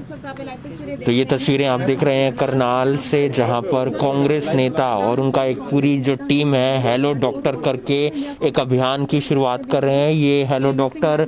तो ये तस्वीरें आप देख रहे हैं करनाल से, जहां पर कांग्रेस नेता और उनका एक पूरी जो टीम है हेलो डॉक्टर करके एक अभियान की शुरुआत कर रहे हैं। ये हेलो डॉक्टर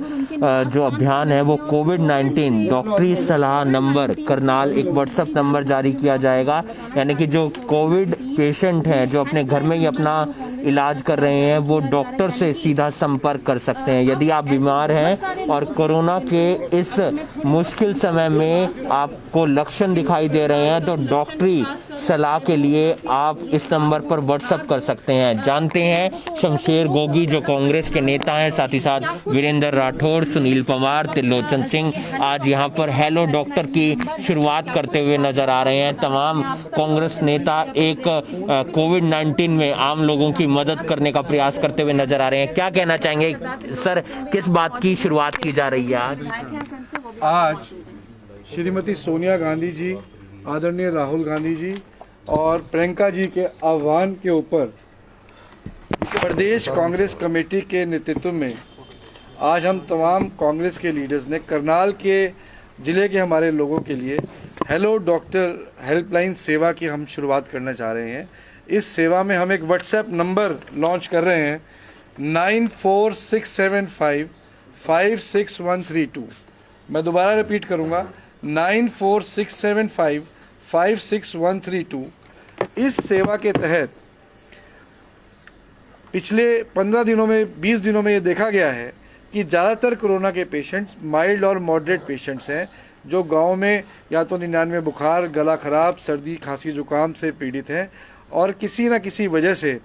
जो अभियान है वो कोविड-19 डॉक्टरी सलाह नंबर करनाल एक व्हाट्सएप नंबर जारी किया जाएगा, यानी कि जो कोविड पेशेंट हैं जो अपने घर में ही अपना इलाज कर रहे हैं वो डॉक्टर से सीधा संपर्क कर सकते हैं। यदि आप बीमार हैं और कोरोना के इस मुश्किल समय में आपको लक्षण दिखाई दे रहे हैं तो डॉक्टरी सलाह के लिए आप इस नंबर पर व्हाट्सएप कर सकते हैं। जानते हैं शमशेर गोगी जो कांग्रेस के नेता हैं, साथ ही साथ वीरेंद्र राठौड़, सुनील पंवार, त्रिलोचन सिंह आज यहां पर हेलो डॉक्टर की शुरुआत करते हुए नजर आ रहे हैं। तमाम कांग्रेस नेता एक कोविड-19 में आम लोगों की मदद करने का प्रयास करते हुए नजर आ रहे हैं। क्या कहना चाहेंगे सर, किस बात की शुरुआत की जा रही है आज श्रीमती सोनिया गांधी जी, आदरणीय राहुल गांधी जी और प्रियंका जी के आह्वान के ऊपर प्रदेश कांग्रेस कमेटी के नेतृत्व में आज हम तमाम कांग्रेस के लीडर्स ने करनाल के ज़िले के हमारे लोगों के लिए हेलो डॉक्टर हेल्पलाइन सेवा की हम शुरुआत करना चाह रहे हैं। इस सेवा में हम एक व्हाट्सएप नंबर लॉन्च कर रहे हैं 9467556132। मैं दोबारा रिपीट करूंगा 9467556132। इस सेवा के तहत पिछले 15 दिनों में 20 दिनों में ये देखा गया है कि ज़्यादातर कोरोना के पेशेंट्स माइल्ड और मॉडरेट पेशेंट्स हैं जो गांव में या तो 99 बुखार, गला खराब, सर्दी, खांसी, जुकाम से पीड़ित हैं और किसी न किसी वजह से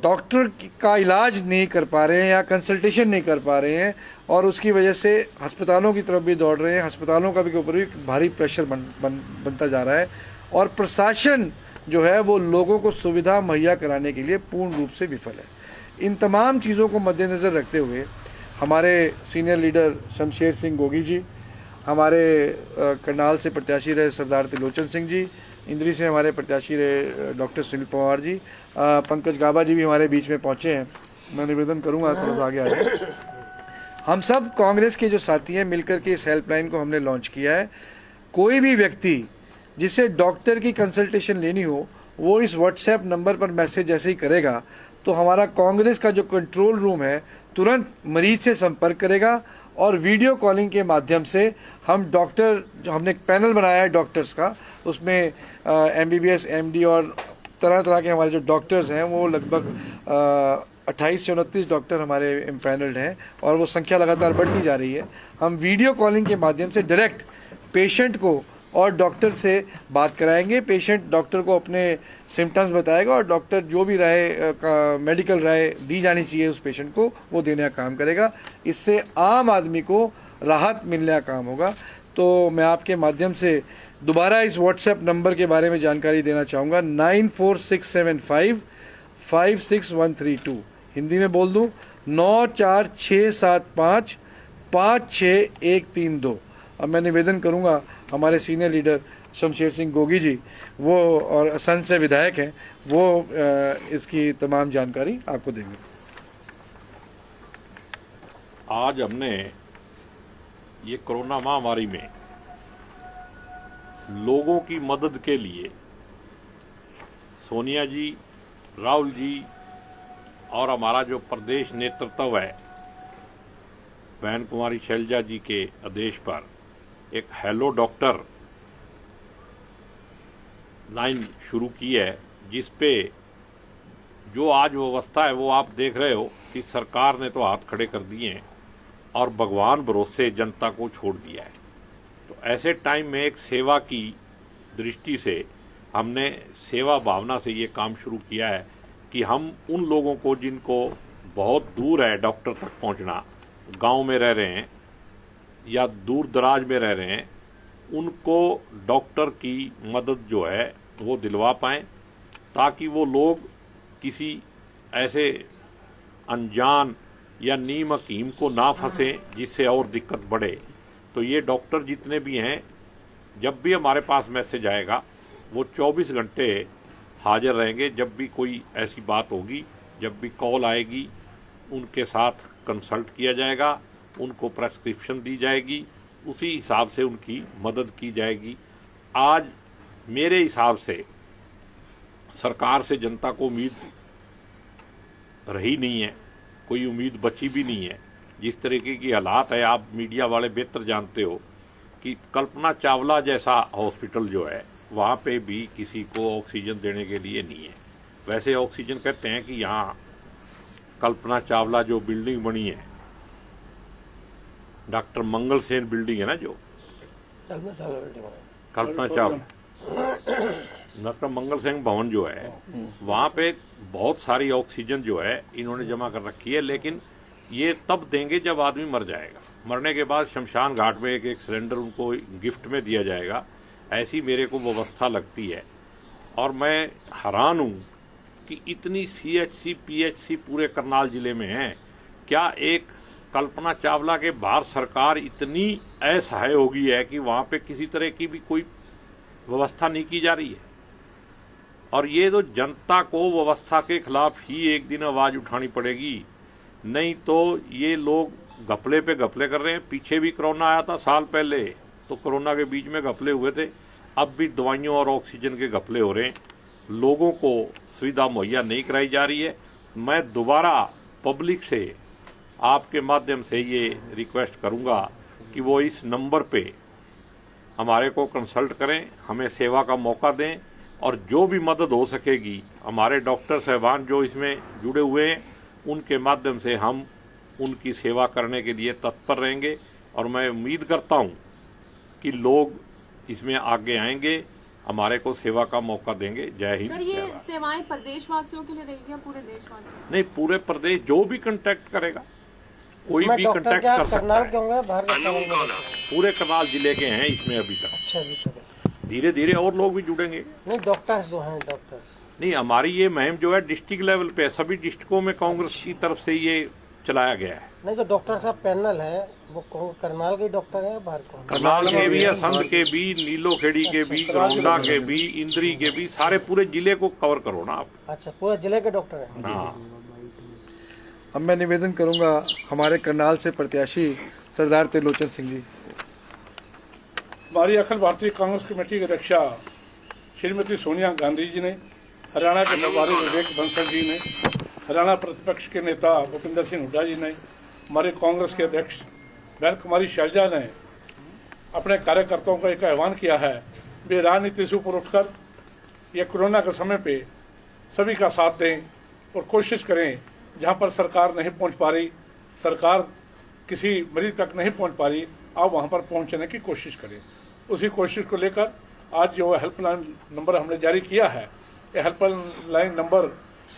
डॉक्टर का इलाज नहीं कर पा रहे हैं या कंसल्टेशन नहीं कर पा रहे हैं और उसकी वजह से अस्पतालों की तरफ भी दौड़ रहे हैं। अस्पतालों का भी ऊपर भी भारी प्रेशर बनता जा रहा है और प्रशासन जो है वो लोगों को सुविधा मुहैया कराने के लिए पूर्ण रूप से विफल है। इन तमाम चीज़ों को मद्देनज़र रखते हुए हमारे सीनियर लीडर शमशेर सिंह गोगी जी, हमारे करनाल से प्रत्याशी रहे सरदार त्रिलोचन सिंह जी, इंद्री से हमारे प्रत्याशी रहे डॉक्टर सुनील पंवार जी, पंकज गाबा जी भी हमारे बीच में पहुंचे हैं। मैं निवेदन करूंगा थोड़ा सा आगे आ जाए। हम सब कांग्रेस के जो साथी हैं मिलकर के इस हेल्पलाइन को हमने लॉन्च किया है। कोई भी व्यक्ति जिसे डॉक्टर की कंसल्टेशन लेनी हो वो इस व्हाट्सएप नंबर पर मैसेज जैसे ही करेगा तो हमारा कांग्रेस का जो कंट्रोल रूम है तुरंत मरीज से संपर्क करेगा और वीडियो कॉलिंग के माध्यम से हम डॉक्टर, जो हमने एक पैनल बनाया है डॉक्टर्स का, उसमें MBBS, MD और तरह तरह के हमारे जो डॉक्टर्स हैं वो लगभग 28 से 29 डॉक्टर हमारे इम्पैनल्ड हैं और वो संख्या लगातार बढ़ती जा रही है। हम वीडियो कॉलिंग के माध्यम से डायरेक्ट पेशेंट को और डॉक्टर से बात कराएंगे। पेशेंट डॉक्टर को अपने सिम्टम्स बताएगा और डॉक्टर जो भी राय मेडिकल राय दी जानी चाहिए उस पेशेंट को वो देने का काम करेगा। इससे आम आदमी को राहत मिलने का काम होगा। तो मैं आपके माध्यम से दोबारा इस व्हाट्सएप नंबर के बारे में जानकारी देना चाहूँगा 9467556132। हिंदी में बोल दूँ 9467556132। अब मैं निवेदन करूंगा हमारे सीनियर लीडर शमशेर सिंह गोगी जी, वो और असंध से विधायक हैं, वो इसकी तमाम जानकारी आपको देंगे। आज हमने ये कोरोना महामारी में लोगों की मदद के लिए सोनिया जी, राहुल जी और हमारा जो प्रदेश नेतृत्व है बहन कुमारी शैलजा जी के आदेश पर एक हेलो डॉक्टर लाइन शुरू की है, जिस पे जो आज व्यवस्था है वो आप देख रहे हो कि सरकार ने तो हाथ खड़े कर दिए हैं और भगवान भरोसे जनता को छोड़ दिया है। तो ऐसे टाइम में एक सेवा की दृष्टि से हमने सेवा भावना से ये काम शुरू किया है कि हम उन लोगों को जिनको बहुत दूर है डॉक्टर तक पहुंचना, गांव में रह रहे हैं या दूर दराज में रह रहे हैं, उनको डॉक्टर की मदद जो है वो दिलवा पाएँ ताकि वो लोग किसी ऐसे अनजान या नीम हकीम को ना फंसें जिससे और दिक्कत बढ़े। तो ये डॉक्टर जितने भी हैं, जब भी हमारे पास मैसेज आएगा वो 24 घंटे हाजिर रहेंगे। जब भी कोई ऐसी बात होगी, जब भी कॉल आएगी, उनके साथ कंसल्ट किया जाएगा, उनको प्रेस्क्रिप्शन दी जाएगी उसी हिसाब से उनकी मदद की जाएगी। आज मेरे हिसाब से सरकार से जनता को उम्मीद रही नहीं है, कोई उम्मीद बची भी नहीं है। जिस तरीके की हालात है, आप मीडिया वाले बेहतर जानते हो कि कल्पना चावला जैसा हॉस्पिटल जो है वहाँ पे भी किसी को ऑक्सीजन देने के लिए नहीं है। वैसे ऑक्सीजन कहते हैं कि यहाँ कल्पना चावला जो बिल्डिंग बनी है, डॉक्टर मंगल सेन बिल्डिंग है ना, जो कल्पना चावला डॉक्टर मंगल सेन भवन जो है, वहाँ पे बहुत सारी ऑक्सीजन जो है इन्होंने जमा कर रखी है। लेकिन ये तब देंगे जब आदमी मर जाएगा। मरने के बाद शमशान घाट में एक एक सिलेंडर उनको गिफ्ट में दिया जाएगा, ऐसी मेरे को व्यवस्था लगती है। और मैं हैरान हूँ कि इतनी CHC PHC पूरे करनाल जिले में है, क्या एक कल्पना चावला के बाहर सरकार इतनी असहाय हो गई है कि वहाँ पे किसी तरह की भी कोई व्यवस्था नहीं की जा रही है? और ये तो जनता को व्यवस्था के खिलाफ ही एक दिन आवाज़ उठानी पड़ेगी, नहीं तो ये लोग घपले पे घपले कर रहे हैं। पीछे भी कोरोना आया था साल पहले, तो कोरोना के बीच में घपले हुए थे। अब भी दवाइयों और ऑक्सीजन के घपले हो रहे हैं, लोगों को सुविधा मुहैया नहीं कराई जा रही है। मैं दोबारा पब्लिक से आपके माध्यम से ये रिक्वेस्ट करूंगा कि वो इस नंबर पे हमारे को कंसल्ट करें, हमें सेवा का मौका दें, और जो भी मदद हो सकेगी हमारे डॉक्टर साहबान जो इसमें जुड़े हुए हैं उनके माध्यम से हम उनकी सेवा करने के लिए तत्पर रहेंगे। और मैं उम्मीद करता हूं कि लोग इसमें आगे आएंगे, हमारे को सेवा का मौका देंगे। जय हिंद। सर, ये सेवाएं प्रदेशवासियों के लिए रहेगी या पूरे देशवासियों? नहीं, पूरे प्रदेश जो भी कांटेक्ट करेगा, कोई भी कांटेक्ट कर सकता है। पूरे करनाल जिले के हैं इसमें अभी तक। अच्छा, धीरे धीरे और लोग भी जुड़ेंगे। नहीं, डॉक्टर्स जो हैं, डॉक्टर्स नहीं, हमारी ये मुहिम जो है डिस्ट्रिक्ट लेवल पे, सभी डिस्ट्रिक्टों में कांग्रेस की तरफ से ये चलाया गया है। नहीं, जो डॉक्टर साहब पैनल है वो करनाल के डॉक्टर हैं, बाहर के? करनाल के भी, असंध के भी, नीलोखेड़ी के भी, गरौंडा के भी, इंद्री के भी, सारे पूरे जिले को कवर करो ना आप। अच्छा, पूरे जिले के डॉक्टर हैं। हाँ। अब मैं निवेदन करूंगा हमारे करनाल से प्रत्याशी सरदार त्रिलोचन सिंह जी। हमारी अखिल भारतीय कांग्रेस कमेटी के अध्यक्षा श्रीमती सोनिया गांधी जी ने, हरियाणा के प्रभारी विवेक बंसल जी ने, हरियाणा प्रतिपक्ष के नेता भूपिंदर सिंह हुड्डा जी ने, हमारे कांग्रेस के अध्यक्ष बहन कुमारी शैलजा ने अपने कार्यकर्ताओं का एक आह्वान किया है, वे राजनीति से ऊपर उठकर ये कोरोना के समय पे सभी का साथ दें और कोशिश करें जहां पर सरकार नहीं पहुंच पा रही, सरकार किसी मरीज तक नहीं पहुंच पा रही, आप वहां पर पहुंचने की कोशिश करें। उसी कोशिश को लेकर आज जो हेल्पलाइन नंबर हमने जारी किया है, ये हेल्पलाइन नंबर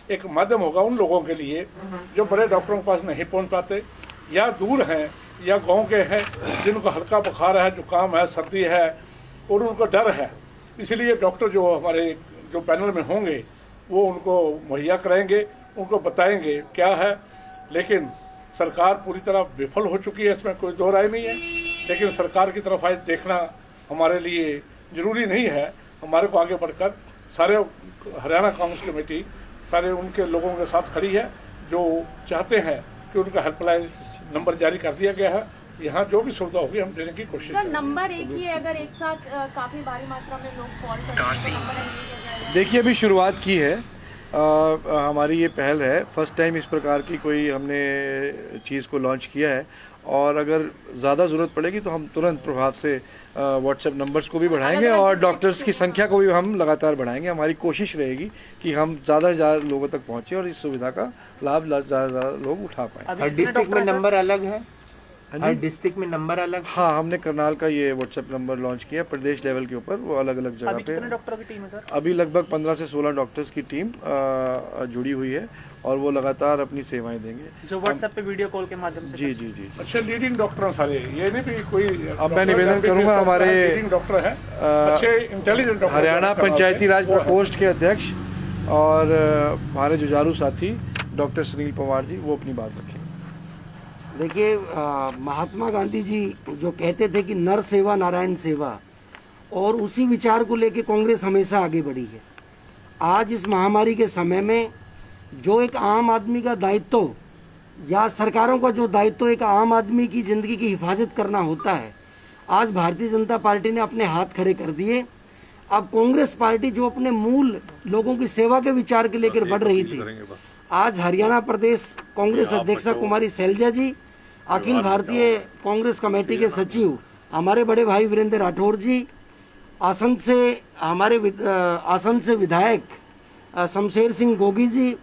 एक माध्यम होगा उन लोगों के लिए जो बड़े डॉक्टरों के पास नहीं पहुंच पाते, या दूर हैं, या गांव के हैं, जिनको हल्का बुखार है, जुकाम है, सर्दी है और उनको डर है। इसलिए डॉक्टर जो हमारे जो पैनल में होंगे वो उनको मुहैया कराएंगे, उनको बताएंगे क्या है। लेकिन सरकार पूरी तरह विफल हो चुकी है, इसमें कोई दो राय नहीं है। लेकिन सरकार की तरफ आज देखना हमारे लिए जरूरी नहीं है। हमारे को आगे बढ़कर सारे हरियाणा कांग्रेस कमेटी सारे उनके लोगों के साथ खड़ी है जो चाहते हैं कि उनका हेल्पलाइन नंबर जारी कर दिया गया है। यहाँ जो भी सुविधा होगी हम देने की कोशिश सर, नंबर एक ही है, अगर एक साथ काफी भारी मात्रा में लोग कॉल करते हैं तो नंबर engage हो जाएगा? देखिए, अभी शुरुआत की है, हमारी ये पहल है, फर्स्ट टाइम इस प्रकार की कोई हमने चीज़ को लॉन्च किया है। और अगर ज़्यादा ज़रूरत पड़ेगी तो हम तुरंत प्रभाव से व्हाट्सएप नंबर्स को भी बढ़ाएंगे और डॉक्टर्स की संख्या को भी हम लगातार बढ़ाएंगे। हमारी कोशिश रहेगी कि हम ज़्यादा से ज़्यादा लोगों तक पहुँचे और इस सुविधा का लाभ ज़्यादा से ज़्यादा लोग उठा पाएँ। हर डिस्ट्रिक्ट में नंबर अलग है? हर डिस्ट्रिक्ट में नंबर अलग? हाँ, हमने करनाल का ये व्हाट्सएप नंबर लॉन्च किया प्रदेश लेवल के ऊपर, वो अलग अलग जगह पे। डॉक्टरों की टीम है सर? अभी लगभग 15 से 16 डॉक्टर्स की टीम जुड़ी हुई है और वो लगातार अपनी सेवाएं देंगे, जो व्हाट्सएप पे वीडियो कॉल के माध्यम से। जी जी जी। अच्छे लीडिंग डॉक्टर हैं सारे, ये नहीं भी कोई। अब मैं निवेदन करूंगा हमारे लीडिंग डॉक्टर हैं, अच्छे इंटेलिजेंट डॉक्टर, हरियाणा पंचायती राज प्रकोष्ठ के अध्यक्ष और हमारे जुझारू साथी डॉक्टर सुनील पवार जी, वो अपनी बात रखें। देखिए, महात्मा गांधी जी जो कहते थे कि नर सेवा नारायण सेवा, और उसी विचार को लेके कांग्रेस हमेशा आगे बढ़ी है। आज इस महामारी के समय में जो एक आम आदमी का दायित्व या सरकारों का जो दायित्व एक आम आदमी की ज़िंदगी की हिफाजत करना होता है, आज भारतीय जनता पार्टी ने अपने हाथ खड़े कर दिए। अब कांग्रेस पार्टी जो अपने मूल लोगों की सेवा के विचार के लेकर बढ़ रही थी, आज हरियाणा प्रदेश कांग्रेस अध्यक्षा कुमारी शैलजा जी, अखिल भारतीय कांग्रेस कमेटी के सचिव हमारे बड़े भाई वीरेंद्र राठौर जी, आसन से विधायक शमशेर सिंह गोगी जी,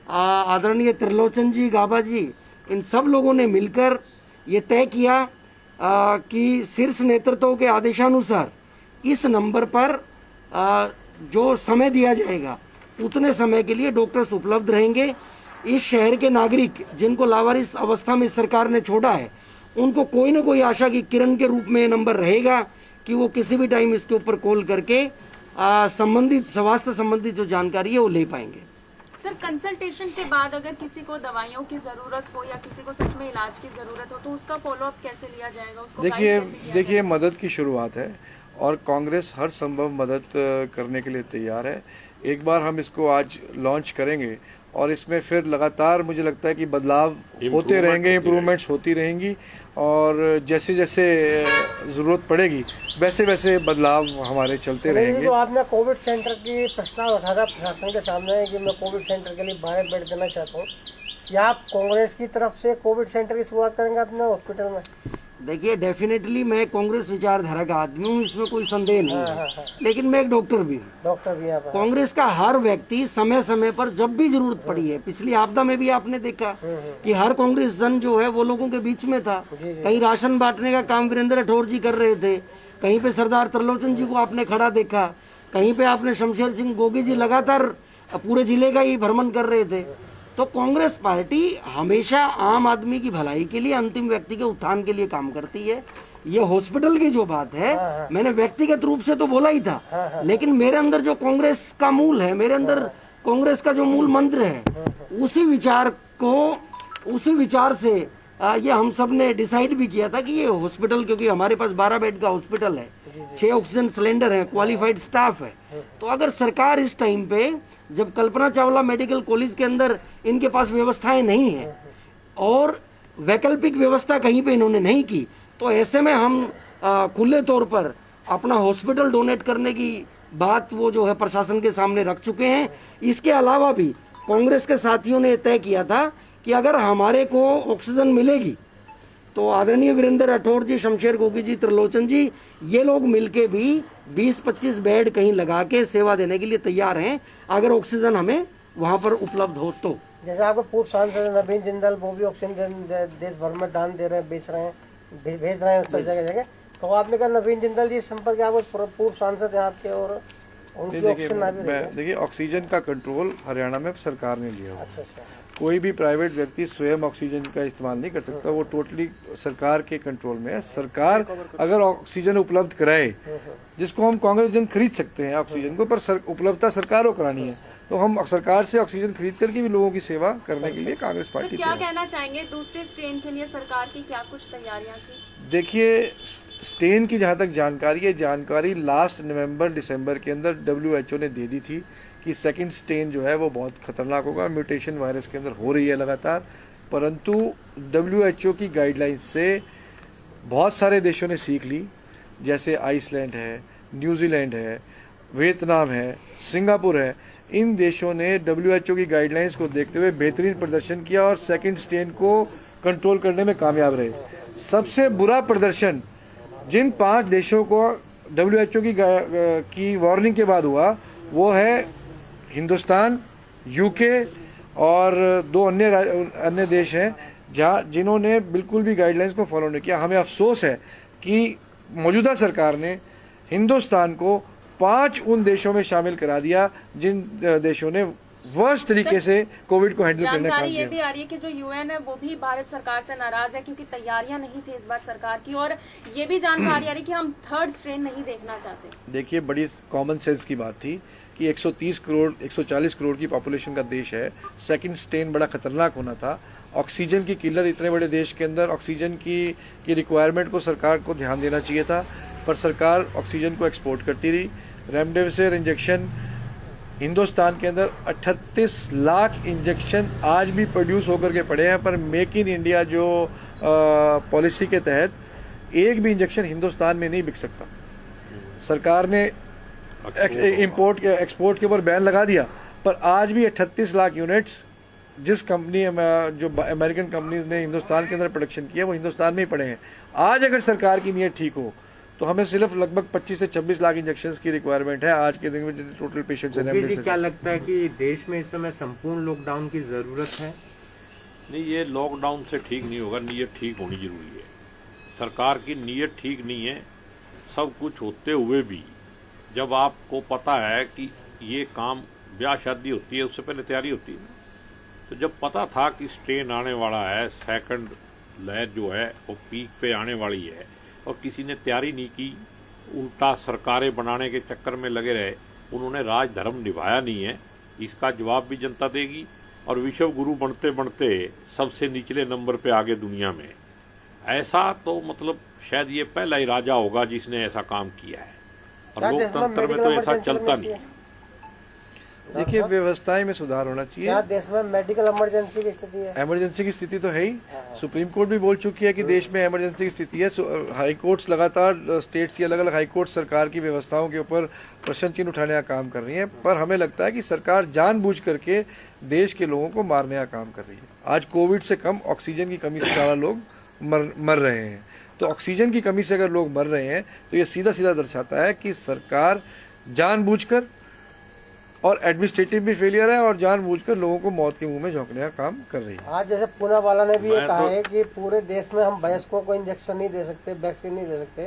आदरणीय त्रिलोचन जी गाबा जी, इन सब लोगों ने मिलकर ये तय किया कि शीर्ष नेतृत्व के आदेशानुसार इस नंबर पर जो समय दिया जाएगा उतने समय के लिए डॉक्टर्स उपलब्ध रहेंगे। इस शहर के नागरिक जिनको लावारिस अवस्था में सरकार ने छोड़ा है, उनको कोई न कोई आशा की किरण के रूप में ये नंबर रहेगा कि वो किसी भी टाइम इसके ऊपर कॉल करके संबंधित स्वास्थ्य संबंधी जो जानकारी है वो ले पाएंगे। सर, कंसल्टेशन के बाद अगर किसी को दवाइयों की जरूरत हो या किसी को सच में इलाज की जरूरत हो तो उसका फॉलोअप कैसे लिया जाएगा? उसको देखिए मदद की शुरुआत है और कांग्रेस हर संभव मदद करने के लिए तैयार है। एक बार हम इसको आज लॉन्च करेंगे और इसमें फिर लगातार मुझे लगता है कि बदलाव होते रहेंगे, इम्प्रूवमेंट्स होती रहेंगी और जैसे जैसे ज़रूरत पड़ेगी वैसे वैसे बदलाव हमारे चलते रहेंगे। जो आपने कोविड सेंटर की प्रस्ताव रखा था प्रशासन के सामने कि मैं कोविड सेंटर के लिए 12 बेड देना चाहता हूँ, क्या आप कांग्रेस की तरफ से कोविड सेंटर की शुरुआत करेंगे अपने हॉस्पिटल में? देखिए, डेफिनेटली मैं कांग्रेस विचारधारा का आदमी हूँ, इसमें कोई संदेह नहीं है। लेकिन मैं एक डॉक्टर भी हूँ। डॉक्टर भी आप? कांग्रेस का हर व्यक्ति समय समय पर जब भी जरूरत पड़ी है, पिछली आपदा में भी आपने देखा कि हर कांग्रेस जन जो है वो लोगों के बीच में था। कहीं राशन बांटने का काम वीरेंद्र राठौर जी कर रहे थे, कहीं पे सरदार त्रिलोचन जी को आपने खड़ा देखा, कहीं पे आपने शमशेर सिंह गोगी जी लगातार पूरे जिले का ही भ्रमण कर रहे थे। तो कांग्रेस पार्टी हमेशा आम आदमी की भलाई के लिए, अंतिम व्यक्ति के उत्थान के लिए काम करती है। ये हॉस्पिटल की जो बात है, मैंने व्यक्तिगत रूप से तो बोला ही था, लेकिन मेरे अंदर जो कांग्रेस का मूल है, मेरे अंदर कांग्रेस का जो मूल मंत्र है, उसी विचार से ये हम सब ने डिसाइड भी किया था कि ये हॉस्पिटल, क्योंकि हमारे पास 12 बेड का हॉस्पिटल है, 6 ऑक्सीजन सिलेंडर है, क्वालिफाइड स्टाफ है, तो अगर सरकार इस टाइम पे जब कल्पना चावला मेडिकल कॉलेज के अंदर इनके पास व्यवस्थाएं नहीं है और वैकल्पिक व्यवस्था कहीं पे इन्होंने नहीं की, तो ऐसे में हम खुले तौर पर अपना हॉस्पिटल डोनेट करने की बात वो जो है प्रशासन के सामने रख चुके हैं। इसके अलावा भी कांग्रेस के साथियों ने तय किया था कि अगर हमारे को ऑक्सीजन मिलेगी तो आदरणीय वीरेंद्र राठौर जी, शमशेर गोगी जी, त्रिलोचन जी, ये लोग मिलके भी 20-25 बेड कहीं लगा के सेवा देने के लिए तैयार हैं, अगर ऑक्सीजन हमें वहां पर उपलब्ध हो तो। जैसे आपको पूर्व सांसद नवीन जिंदल, वो भी ऑक्सीजन देश भर में दान दे रहे हैं, भेज रहे हैं सब जगह जगह, तो आपने कहा नवीन जिंदल जी संपर्क, आप पूर्व सांसद हैं आपके और उनकी ऑक्सीजन। देखिए, ऑक्सीजन का कंट्रोल हरियाणा में सरकार ने लिया। अच्छा। कोई भी प्राइवेट व्यक्ति स्वयं ऑक्सीजन का इस्तेमाल नहीं कर सकता, वो टोटली सरकार के कंट्रोल में है। सरकार अगर ऑक्सीजन उपलब्ध कराए, जिसको हम कांग्रेस जन खरीद सकते हैं ऑक्सीजन को, पर उपलब्धता सरकार को करानी है, तो हम सरकार से ऑक्सीजन खरीद करके भी लोगों की सेवा करने के लिए कांग्रेस पार्टी। क्या कहना चाहेंगे दूसरे स्ट्रेन के लिए सरकार की क्या कुछ तैयारियां की? देखिए, स्ट्रेन की जहाँ तक जानकारी है, जानकारी लास्ट नवंबर दिसंबर के अंदर WHO ने दे दी थी कि सेकंड स्ट्रेन जो है वो बहुत खतरनाक होगा, म्यूटेशन वायरस के अंदर हो रही है लगातार। परंतु WHO की गाइडलाइंस से बहुत सारे देशों ने सीख ली, जैसे आइसलैंड है, न्यूजीलैंड है, वियतनाम है, सिंगापुर है। इन देशों ने WHO की गाइडलाइंस को देखते हुए बेहतरीन प्रदर्शन किया और सेकंड स्ट्रेन को कंट्रोल करने में कामयाब रहे। सबसे बुरा प्रदर्शन जिन 5 देशों को WHO की वार्निंग के बाद हुआ, वो है हिंदुस्तान, UK और 2 अन्य देश हैं जिन्होंने बिल्कुल भी गाइडलाइंस को फॉलो नहीं किया। हमें अफसोस है कि मौजूदा सरकार ने हिंदुस्तान को 5 उन देशों में शामिल करा दिया जिन देशों ने वर्स्ट तरीके से कोविड को हैंडल करने का काम किया। ये भी आ रही है कि जो UN है वो भी भारत सरकार से नाराज है क्योंकि तैयारियां नहीं थी इस बार सरकार की, और ये भी जानकारी आ रही है कि हम थर्ड स्ट्रेन नहीं देखना चाहते। देखिए, बड़ी कॉमन सेंस की बात थी कि 130 करोड़ 140 करोड़ की पॉपुलेशन का देश है, सेकंड स्ट्रेन बड़ा खतरनाक होना था। ऑक्सीजन की किल्लत, इतने बड़े देश के अंदर ऑक्सीजन की रिक्वायरमेंट को सरकार को ध्यान देना चाहिए था, पर सरकार ऑक्सीजन को एक्सपोर्ट करती रही। रेमडेसिविर इंजेक्शन हिंदुस्तान के अंदर 38 लाख इंजेक्शन आज भी प्रोड्यूस होकर के पड़े हैं, पर मेक इन इंडिया जो पॉलिसी के तहत एक भी इंजेक्शन हिंदुस्तान में नहीं बिक सकता। सरकार ने इंपोर्ट के एक्सपोर्ट के ऊपर बैन लगा दिया, पर आज भी 38 लाख यूनिट्स जिस कंपनी जो अमेरिकन कंपनीज ने हिंदुस्तान के अंदर प्रोडक्शन किया वो हिंदुस्तान में ही पड़े हैं। आज अगर सरकार की नीयत ठीक हो तो हमें सिर्फ लगभग 25 से 26 लाख इंजेक्शंस की रिक्वायरमेंट है आज के दिन में जितने टोटल पेशेंट्स हैं। जी क्या लगता है कि देश में इस समय संपूर्ण लॉकडाउन की जरूरत है? नहीं, ये लॉकडाउन से ठीक नहीं होगा, नीयत ठीक होनी जरूरी है। सरकार की नीयत ठीक नहीं है। सब कुछ होते हुए भी जब आपको पता है कि ये काम ब्याह शादी होती है उससे पहले तैयारी होती है, तो जब पता था कि स्ट्रेन आने वाला है, सेकंड लहर जो है वो पीक पे आने वाली है और किसी ने तैयारी नहीं की, उल्टा सरकारें बनाने के चक्कर में लगे रहे, उन्होंने राज धर्म निभाया नहीं है, इसका जवाब भी जनता देगी। और विश्व गुरु बनते बनते सबसे निचले नंबर पे आगे दुनिया में, ऐसा तो मतलब शायद ये पहला ही राजा होगा जिसने ऐसा काम किया है। और लोकतंत्र में तो ऐसा चलता नहीं है। देखिए, व्यवस्थाएं में सुधार होना चाहिए। क्या देश में मेडिकल इमरजेंसी की स्थिति है? इमरजेंसी की स्थिति तो है ही। सुप्रीम कोर्ट भी बोल चुकी है कि देश में इमरजेंसी की स्थिति है। हाई कोर्ट्स लगातार स्टेट्स की अलग अलग हाई कोर्ट सरकार की व्यवस्थाओं के ऊपर प्रश्न चिन्ह उठाने का काम कर रही है, पर हमें लगता है कि सरकार जानबूझ करके देश के लोगों को मारने का काम कर रही है। आज कोविड से कम ऑक्सीजन की कमी से ज़्यादा लोग मर रहे हैं। तो ऑक्सीजन की कमी से अगर लोग मर रहे हैं तो ये सीधा सीधा दर्शाता है कि सरकार जानबूझकर, और एडमिनिस्ट्रेटिव भी फेलियर है, और जानबूझकर लोगों को मौत के मुंह में झोंकने का काम कर रही है। आज जैसे पूना वाला ने भी ये कहा है कि पूरे देश में हम वयस्कों को इंजेक्शन नहीं दे सकते, वैक्सीन नहीं दे सकते,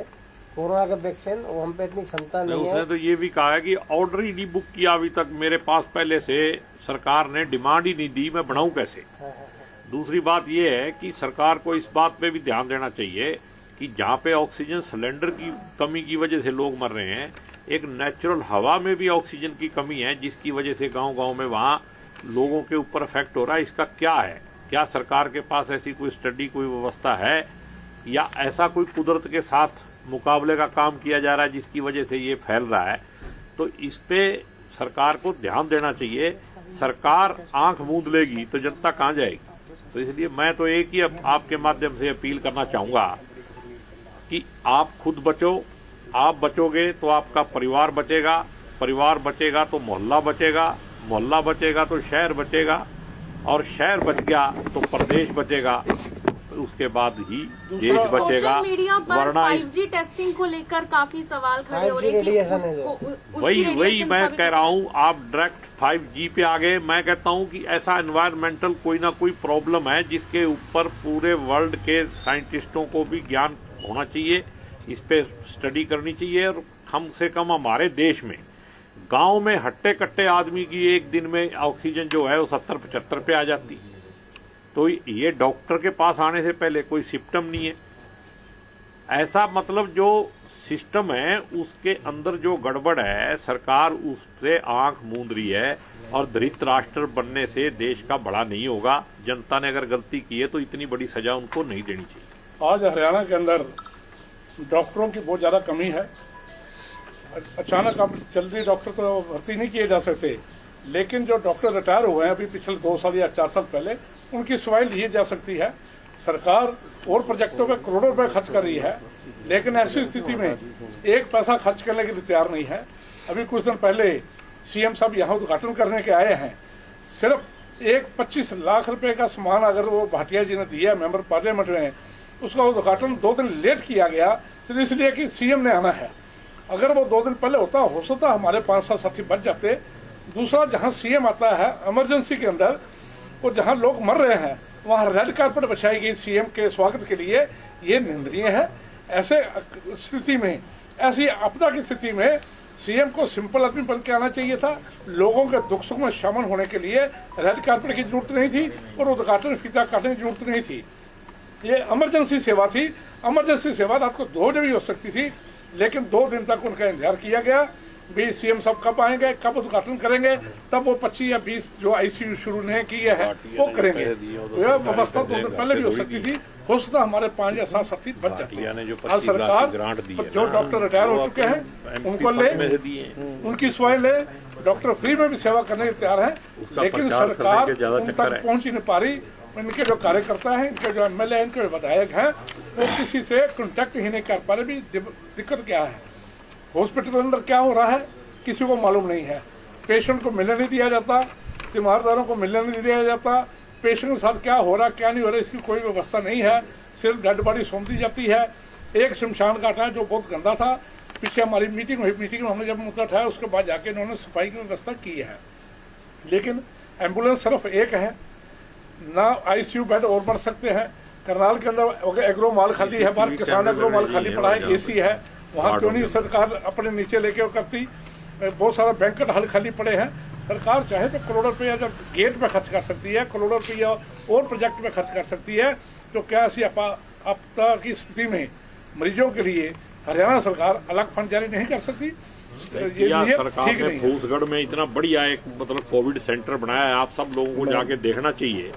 कोरोना का वैक्सीन, वो हम पे इतनी क्षमता नहीं है। उसने तो ये भी कहा है कि ऑर्डर ही नहीं बुक किया अभी तक मेरे पास, पहले से सरकार ने डिमांड ही नहीं दी, मैं बढ़ाऊं कैसे। दूसरी बात ये है कि सरकार को इस बात पे भी ध्यान देना चाहिए कि जहाँ पे ऑक्सीजन सिलेंडर की कमी की वजह से लोग मर रहे हैं, एक नेचुरल हवा में भी ऑक्सीजन की कमी है जिसकी वजह से गांव-गांव में वहाँ लोगों के ऊपर इफेक्ट हो रहा है। इसका क्या है? क्या सरकार के पास ऐसी कोई स्टडी, कोई व्यवस्था है, या ऐसा कोई कुदरत के साथ मुकाबले का काम किया जा रहा है जिसकी वजह से ये फैल रहा है? तो इस पे सरकार को ध्यान देना चाहिए। सरकार आंख मूंद लेगी तो जनता कहाँ जाएगी? तो इसलिए मैं तो एक ही आपके माध्यम से अपील करना चाहूँगा कि आप खुद बचो। आप बचोगे तो आपका परिवार बचेगा, परिवार बचेगा तो मोहल्ला बचेगा, मोहल्ला बचेगा तो शहर बचेगा, और शहर बच गया तो प्रदेश बचेगा, उसके बाद ही देश बचेगा। सोशल मीडिया पर वरना 5G टेस्टिंग को लेकर काफी सवाल खड़े हो रहे हैं कि वही मैं कह रहा हूँ, आप डायरेक्ट 5G पे आ गए। मैं कहता हूँ कि ऐसा एनवायरमेंटल कोई ना कोई प्रॉब्लम है जिसके ऊपर पूरे वर्ल्ड के साइंटिस्टों को भी ज्ञान होना चाहिए, इस पे स्टडी करनी चाहिए। और कम से कम हमारे देश में गांव में हट्टे कट्टे आदमी की एक दिन में ऑक्सीजन जो है वो 70-75 पे आ जाती। तो ये डॉक्टर के पास आने से पहले कोई सिम्टम नहीं है। ऐसा मतलब जो सिस्टम है उसके अंदर जो गड़बड़ है, सरकार उससे आंख मूंद रही है, और धृत राष्ट्र बनने से देश का बड़ा नहीं होगा। जनता ने अगर गलती की है तो इतनी बड़ी सजा उनको नहीं देनी चाहिए। आज हरियाणा के अंदर डॉक्टरों की बहुत ज़्यादा कमी है। अचानक अब जल्दी डॉक्टर तो भर्ती नहीं किए जा सकते, लेकिन जो डॉक्टर रिटायर हुए हैं अभी पिछले 2 साल या 4 साल पहले, उनकी सेवाएं ली जा सकती है। सरकार और प्रोजेक्टों पे करोड़ों रुपए खर्च कर रही है, लेकिन ऐसी स्थिति में एक पैसा खर्च करने के लिए तैयार नहीं है। अभी कुछ दिन पहले सीएम साहब यहाँ उद्घाटन करने के आए हैं। सिर्फ एक 25 लाख रुपए का सामान अगर वो भाटिया जी ने दिया मेंबर पार्लियामेंट में, उसका उद्घाटन 2 दिन लेट किया गया सिर्फ इसलिए कि सीएम ने आना है। अगर वो 2 दिन पहले होता हो सकता हमारे 5-7 साथी बच जाते। दूसरा, जहां सीएम आता है इमरजेंसी के अंदर और जहां लोग मर रहे हैं वहां रेड कार्पेट बिछाई गई सीएम के स्वागत के लिए, ये निंदनीय है। ऐसे स्थिति में, ऐसी आपदा की स्थिति में सीएम को सिंपल आदमी बन के आना चाहिए था। लोगों के दुख सुख में शामिल होने के लिए रेड कार्पेट की जरूरत नहीं थी और उद्घाटन फीता काटने की जरूरत नहीं थी। ये इमरजेंसी सेवा थी। इमरजेंसी सेवा रात को 2 बजे भी हो सकती थी, लेकिन 2 दिन तक उनका इंतजार किया गया भी सीएम साहब कब आएंगे, कब उद्घाटन करेंगे, तब वो 25 या 20 जो आईसीयू शुरू नहीं किए हैं वो करेंगे। यह व्यवस्था 2 दिन पहले भी हो सकती थी, हो सकता हमारे 5 या 7 साथी बच जाते। आज सरकार जो डॉक्टर रिटायर हो चुके हैं उनको ले, उनकी सेवाएं ले, डॉक्टर फ्री में भी सेवा करने के तैयार है, लेकिन सरकार उन तक पहुंच ही नहीं पा रही। इनके जो कार्यकर्ता हैं, इनके जो एमएलए हैं, इनके जो विधायक हैं, वो किसी से कांटेक्ट ही नहीं कर पा रहे। भी दिक्कत क्या है, हॉस्पिटल के अंदर क्या हो रहा है किसी को मालूम नहीं है। पेशेंट को मिलने नहीं दिया जाता, तीमारदारों को मिलने नहीं दिया जाता, पेशेंट के साथ क्या हो रहा क्या नहीं हो रहा इसकी कोई व्यवस्था नहीं है। सिर्फ डेड बॉडी सौंप दी जाती है। एक शमशान घाट है जो बहुत गंदा था, पीछे हमारी मीटिंग हुई, मीटिंग में हमने जब मुद्दा उठाया उसके बाद जाके इन्होंने सफाई की व्यवस्था की है। लेकिन एम्बुलेंस सिर्फ एक है ना, आईसीयू बेड और बढ़ सकते हैं। करनाल के अंदर एग्रो माल खाली है, बाहर किसान एग्रो माल खाली पड़ा है, एसी है, वहाँ क्यों नहीं सरकार अपने नीचे लेके करती। बहुत सारा बैंकेट हॉल खाली पड़े हैं। सरकार चाहे तो करोड़ों रुपया जब गेट में खर्च कर सकती है, करोड़ों रुपया और प्रोजेक्ट में खर्च कर सकती है। तो क्या ऐसी आपदा की स्थिति में मरीजों के लिए हरियाणा सरकार अलग फंड जारी नहीं कर सकती? ये सरकार ने फूसगढ़ में इतना बढ़िया एक मतलब कोविड सेंटर बनाया है, आप सब लोगों को जाके देखना चाहिए।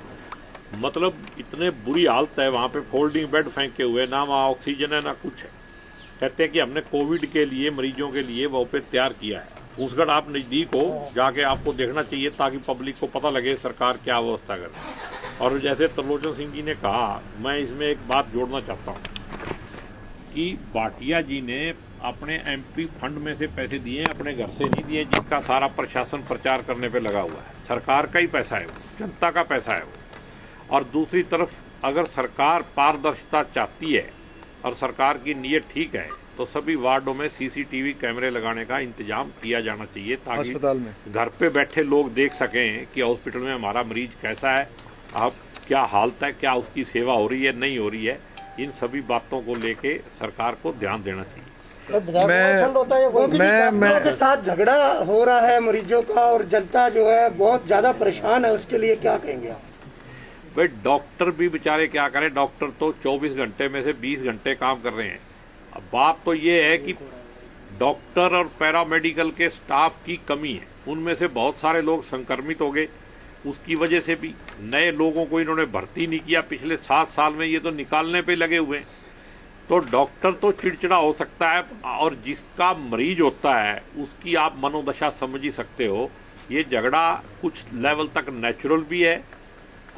मतलब इतने बुरी हालत है वहाँ पे, फोल्डिंग बेड फेंके हुए, ना वहाँ ऑक्सीजन है ना कुछ है। कहते हैं कि हमने कोविड के लिए मरीजों के लिए वो पे तैयार किया है। फूसगढ़ आप नज़दीक हो, जाके आपको देखना चाहिए ताकि पब्लिक को पता लगे सरकार क्या व्यवस्था कर रही है। और जैसे त्रिलोचन सिंह जी ने कहा, मैं इसमें एक बात जोड़ना चाहता हूँ कि भाटिया जी ने अपने एमपी फंड में से पैसे दिए, अपने घर से नहीं दिए, जिसका सारा प्रशासन प्रचार करने पे लगा हुआ है। सरकार का ही पैसा है वो, जनता का पैसा है वो। और दूसरी तरफ अगर सरकार पारदर्शिता चाहती है और सरकार की नीयत ठीक है तो सभी वार्डों में सीसीटीवी कैमरे लगाने का इंतजाम किया जाना चाहिए ताकि घर पे बैठे लोग देख सकें कि हॉस्पिटल में हमारा मरीज कैसा है, अब क्या हालत है, क्या उसकी सेवा हो रही है नहीं हो रही है। इन सभी बातों को लेके सरकार को ध्यान देना चाहिए। मैं के साथ झगड़ा हो रहा है मरीजों का और जनता जो है बहुत ज्यादा परेशान है, उसके लिए क्या कहेंगे आप? भाई डॉक्टर भी बेचारे क्या करें, डॉक्टर तो 24 घंटे में से 20 घंटे काम कर रहे हैं। अब बात तो ये है कि डॉक्टर और पैरामेडिकल के स्टाफ की कमी है, उनमें से बहुत सारे लोग संक्रमित हो गए, उसकी वजह से भी नए लोगों को इन्होंने भर्ती नहीं किया। पिछले 7 साल में ये तो निकालने पे लगे हुए हैं। तो डॉक्टर तो चिड़चिड़ा हो सकता है और जिसका मरीज होता है उसकी आप मनोदशा समझ ही सकते हो। ये झगड़ा कुछ लेवल तक नेचुरल भी है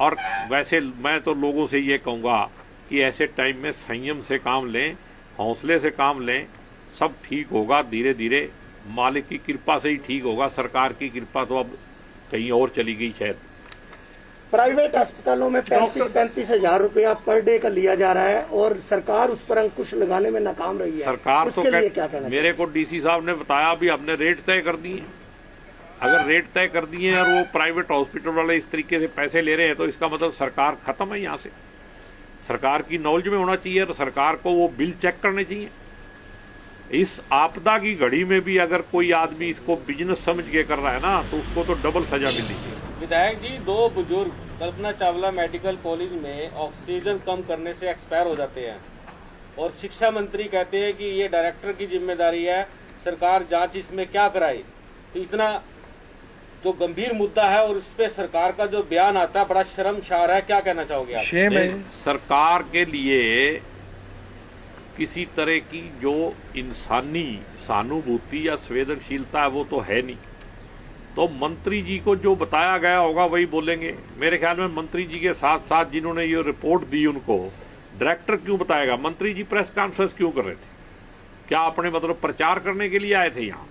और वैसे मैं तो लोगों से ये कहूँगा कि ऐसे टाइम में संयम से काम लें, हौसले से काम लें, सब ठीक होगा। धीरे धीरे मालिक की कृपा से ही ठीक होगा, सरकार की कृपा तो अब कहीं और चली गई शायद। प्राइवेट अस्पतालों में 35-35 हजार रुपया पर डे का लिया जा रहा है और सरकार उस पर अंकुश लगाने में नाकाम रही है। सरकार उसके लिए क्या कहना? मेरे को डीसी साहब ने बताया अभी हमने रेट तय कर दिए। अगर रेट तय कर दिए और वो प्राइवेट हॉस्पिटल वाले इस तरीके से पैसे ले रहे हैं तो इसका मतलब सरकार खत्म है। यहाँ से सरकार की नॉलेज में होना चाहिए और सरकार को वो बिल चेक करने चाहिए। इस आपदा की घड़ी में भी अगर कोई आदमी इसको बिजनेस समझ के कर रहा है ना तो उसको तो डबल सजा मिली। विधायक जी, 2 बुजुर्ग कल्पना चावला मेडिकल कॉलेज में ऑक्सीजन कम करने से एक्सपायर हो जाते हैं और शिक्षा मंत्री कहते हैं कि ये डायरेक्टर की जिम्मेदारी है, सरकार जांच इसमें क्या कराए। तो इतना जो गंभीर मुद्दा है और इस पे सरकार का जो बयान आता है बड़ा शर्मसार है। क्या कहना चाहोगे आप? शेम है। सरकार के लिए किसी तरह की जो इंसानी सहानुभूति या संवेदनशीलता है वो तो है नहीं। तो मंत्री जी को जो बताया गया होगा वही बोलेंगे। मेरे ख्याल में मंत्री जी के साथ साथ जिन्होंने ये रिपोर्ट दी उनको डायरेक्टर क्यों बताएगा? मंत्री जी प्रेस कॉन्फ्रेंस क्यों कर रहे थे? क्या अपने मतलब प्रचार करने के लिए आए थे यहाँ?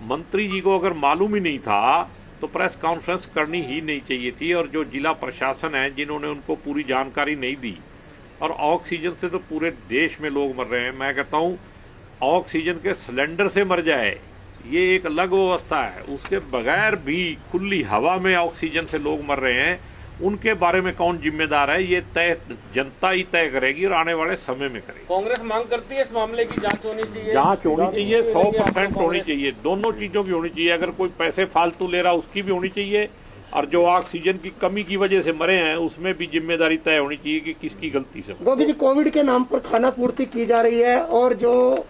मंत्री जी को अगर मालूम ही नहीं था तो प्रेस कॉन्फ्रेंस करनी ही नहीं चाहिए थी। और जो जिला प्रशासन है जिन्होंने उनको पूरी जानकारी नहीं दी, और ऑक्सीजन से तो पूरे देश में लोग मर रहे हैं। मैं कहता हूँ ऑक्सीजन के सिलेंडर से मर जाए ये एक अलग व्यवस्था है, उसके बगैर भी खुली हवा में ऑक्सीजन से लोग मर रहे हैं। उनके बारे में कौन जिम्मेदार है ये तय जनता ही तय करेगी और आने वाले समय में करेगी। कांग्रेस मांग करती है इस मामले की जांच होनी चाहिए। जांच होनी चाहिए, 100% होनी चाहिए। दोनों चीजों की होनी चाहिए। अगर कोई पैसे फालतू ले रहा उसकी भी होनी चाहिए और जो ऑक्सीजन की कमी की वजह से मरे हैं उसमें भी जिम्मेदारी तय होनी चाहिए कि किसकी गलती से। गोगी जी, कोविड के नाम पर खाना पूर्ति की जा रही है और जो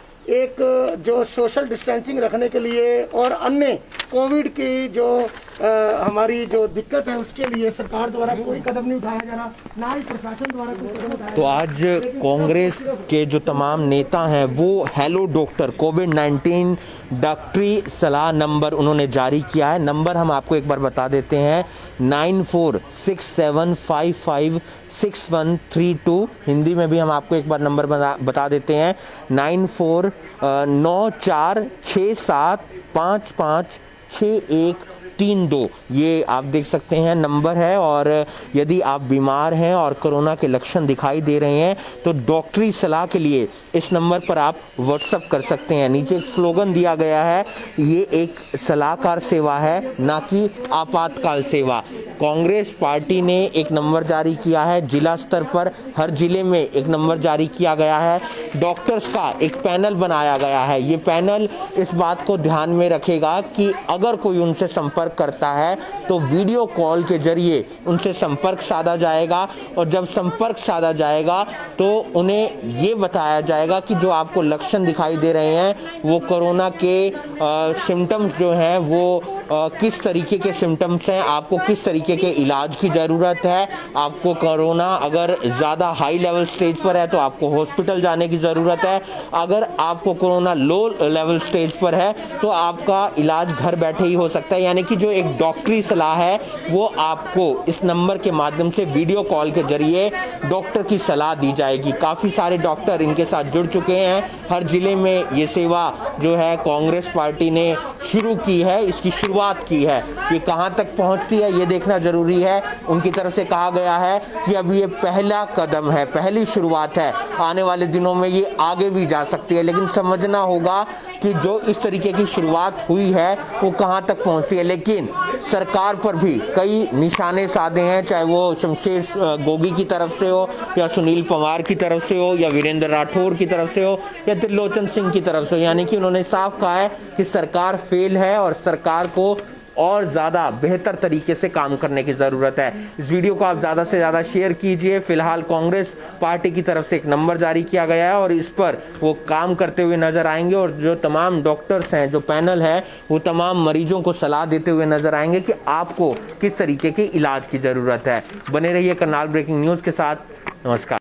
सोशल डिस्टेंसिंग रखने के लिए और अन्य कोविड की जो हमारी जो दिक्कत है उसके लिए सरकार द्वारा कोई कदम नहीं उठाया जा रहा, ना ही प्रशासन द्वारा कोई कदम उठाया। तो आज कांग्रेस के जो तमाम नेता हैं वो हेलो डॉक्टर कोविड-19 डॉक्टरी सलाह नंबर उन्होंने जारी किया है। नंबर हम आपको एक बार बता देते हैं, 946755 6132। हिंदी में भी हम आपको एक बार नंबर बता देते हैं 949467556132। ये आप देख सकते हैं नंबर है। और यदि आप बीमार हैं और कोरोना के लक्षण दिखाई दे रहे हैं तो डॉक्टरी सलाह के लिए इस नंबर पर आप व्हाट्सएप कर सकते हैं। नीचे एक स्लोगन दिया गया है, ये एक सलाहकार सेवा है, ना कि आपातकाल सेवा। कांग्रेस पार्टी ने एक नंबर जारी किया है, जिला स्तर पर हर जिले में एक नंबर जारी किया गया है। डॉक्टर्स का एक पैनल बनाया गया है। ये पैनल इस बात को ध्यान में रखेगा कि अगर कोई उनसे संपर्क करता है तो वीडियो कॉल के जरिए उनसे संपर्क साधा जाएगा, और जब संपर्क साधा जाएगा तो उन्हें ये बताया जाएगा कि जो आपको लक्षण दिखाई दे रहे हैं वो कोरोना के सिम्टम्स जो हैं वो किस तरीके के सिम्टम्स हैं, आपको किस तरीके के इलाज की ज़रूरत है। आपको कोरोना अगर ज़्यादा हाई लेवल स्टेज पर है तो आपको हॉस्पिटल जाने की ज़रूरत है। अगर आपको कोरोना लो लेवल स्टेज पर है तो आपका इलाज घर बैठे ही हो सकता है। यानी कि जो एक डॉक्टरी सलाह है वो आपको इस नंबर के माध्यम से वीडियो कॉल के जरिए डॉक्टर की सलाह दी जाएगी। काफ़ी सारे डॉक्टर इनके साथ जुड़ चुके हैं। हर जिले में ये सेवा जो है कांग्रेस पार्टी ने शुरू की है, इसकी शुरुआत की है। ये कहां तक पहुंचती है ये देखना जरूरी है। उनकी तरफ से कहा गया है कि अब ये पहला कदम है, पहली शुरुआत है, आने वाले दिनों में ये आगे भी जा सकती है। लेकिन समझना होगा कि जो इस तरीके की शुरुआत हुई है वो कहां तक पहुंचती है। लेकिन सरकार पर भी कई निशाने साधे हैं, चाहे वो शमशेर गोगी की तरफ से हो या सुनील पंवार की तरफ से हो या वीरेंद्र राठौर की तरफ से हो या त्रिलोचन सिंह की तरफ से हो। यानी कि उन्होंने साफ कहा है कि सरकार फेल है और सरकार को और ज़्यादा बेहतर तरीके से काम करने की ज़रूरत है। इस वीडियो को आप ज़्यादा से ज़्यादा शेयर कीजिए। फिलहाल कांग्रेस पार्टी की तरफ से एक नंबर जारी किया गया है और इस पर वो काम करते हुए नजर आएंगे, और जो तमाम डॉक्टर्स हैं, जो पैनल है, वो तमाम मरीजों को सलाह देते हुए नजर आएंगे कि आपको किस तरीके के इलाज की ज़रूरत है। बने रहिए करनाल ब्रेकिंग न्यूज़ के साथ। नमस्कार।